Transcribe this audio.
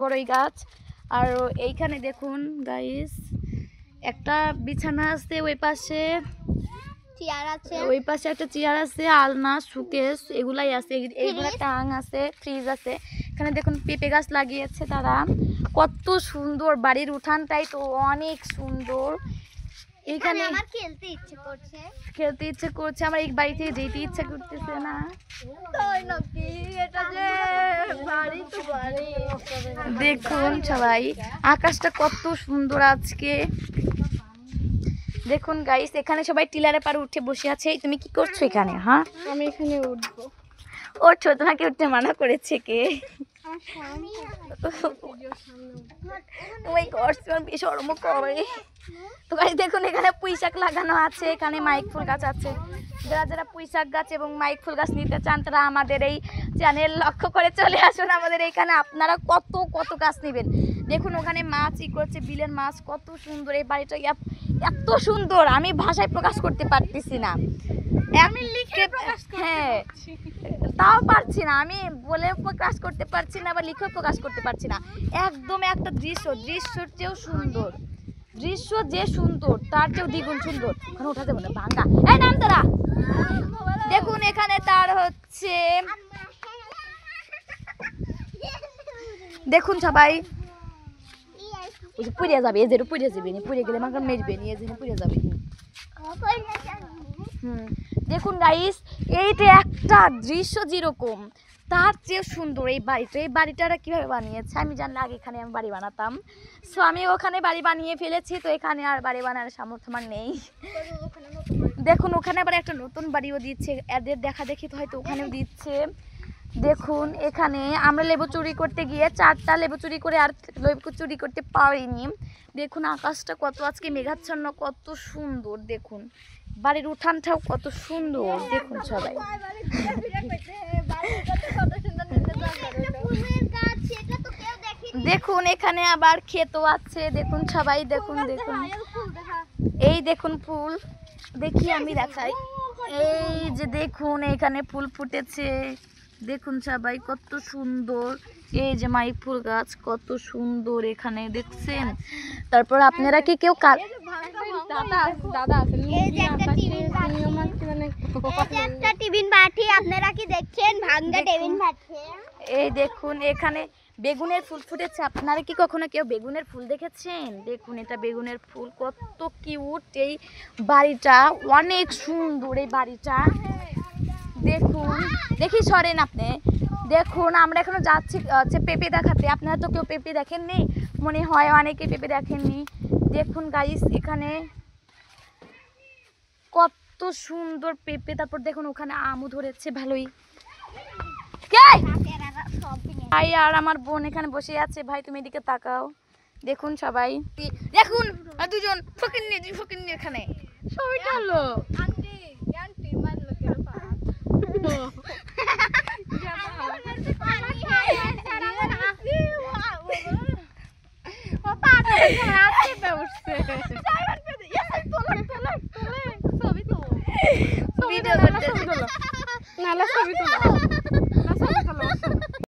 বড়ই গাছ। আর এইখানে দেখুন গাইস একটা বিছানা আছে, ওই পাশে চেয়ার আছে, ওই পাশে একটা চেয়ার আছে, আলনা, সুকেস এগুলাই আছে, এইগুলো টাং আছে, ফ্রিজ আছে। এখানে দেখুন পেঁপে গাছ লাগিয়েছে তারা, কত সুন্দর। বাড়ির উঠানটাই তো অনেক সুন্দর। এইখানে আমার খেলতে ইচ্ছে করছে, আমার এই বাড়ি থেকে যেতে ইচ্ছে করতেছে না। দেখুন সবাই আকাশটা কত সুন্দর আজকে। দেখুন গাইস এখানে সবাই টিলারে পারে উঠে বসে আছে। তুমি কি করছো এখানে? হ্যাঁ, আমি এখানে উঠবো। ওঠো, তোমাকে উঠতে মানা করেছে কে? তো গাইস দেখুন এখানে পুঁইশাক লাগানো আছে, এখানে মাইক ফুল গাছ আছে। যারা যারা পুঁইশাক গাছ এবং মাইক ফুল গাছ নিতে চান তারা আমাদের এই চ্যানেল লক্ষ্য করে চলে আসুন আমাদের এখানে। আপনারা কত কত গাছ নেবেন। দেখুন ওখানে মাছ ই করছে, বিলের মাছ, কত সুন্দর। এই বাড়িটা এত সুন্দর আমি ভাষায় প্রকাশ করতে পারতেছি না। আমি লিখে হ্যাঁ তাও পারছি না, আমি বলে প্রকাশ করতে পারছি না বা লিখে প্রকাশ করতে পারছি না। একদম একটা দৃশ্যর চেয়েও সুন্দর, দৃশ্য যে সুন্দর তার চেয়েও দ্বিগুণ সুন্দর। ওখানে ওঠা যাবে না, ভাঙ্গা। এই নাম তারা দেখুন এখানে তার হচ্ছে, দেখুন সবাই পুড়ে যাবে, এই যে পুড়ে যাবে, পুড়ে গেলে মাকে মেরবে নি, এই যে পুড়ে যাবে। দেখুন গাইস এইটা একটা দৃশ্য যেরকম তার চেয়ে সুন্দর এই বাড়িটা। এই বাড়িটা কিভাবে বানিয়েছে আমি জানলে আগে এখানে আমি বাড়ি বানাতাম। সো আমি ওখানে বাড়ি বানিয়ে ফেলেছি, তো এখানে আর বাড়ি বানানোর সামর্থ্য আমার নেই। দেখুন ওখানে আবার একটা নতুন বাড়িও দিচ্ছে, এদের দেখা দেখি তো হয়তো ওখানেও দিচ্ছে। দেখুন এখানে আমরা লেবু চুরি করতে গিয়ে 4টা লেবু চুরি করে আর লেবু চুরি করতে পারিনি। দেখুন আকাশটা কত আজকে মেঘাচ্ছন্ন, কত সুন্দর। দেখুন বাড়ির উঠানটাও কত সুন্দর। দেখুন সবাই দেখুন এখানে আবার ক্ষেতও আছে। দেখুন সবাই দেখুন, দেখুন এই দেখুন ফুল, দেখি আমি দেখাই। এই যে দেখুন এখানে ফুল ফুটেছে, দেখুন সবাই কত সুন্দর। এই যে মাইক ফুল গাছ কত সুন্দর এখানে দেখছেন। তারপর আপনারা কি কেউ এই দেখুন এখানে বেগুনের ফুল ফুটেছে। আপনারা কি কখনো কেউ বেগুনের ফুল দেখেছেন? দেখুন এটা বেগুনের ফুল, কত কিউট। এই বাড়িটা অনেক সুন্দর, এই বাড়িটা দেখুন। দেখি সরেন আপনি। দেখুন আমরা এখনো যাচ্ছি হচ্ছে পেঁপে দেখাতে। আপনারা তো কেউ পেঁপে দেখেননি মনে হয়, অনেকে পেঁপে দেখেননি। দেখুন গাইস এখানে কত সুন্দর পেঁপে। তারপর দেখুন ওখানে আমও ধরেছে ভালোই। ভাই আর আমার বোন এখানে বসে আছে। ভাই তুমি এদিকে তাকাও। দেখুন সবাই দেখুন দুজন ফকিন্নি এখানে ছবিটা হলো ভিডিও করতে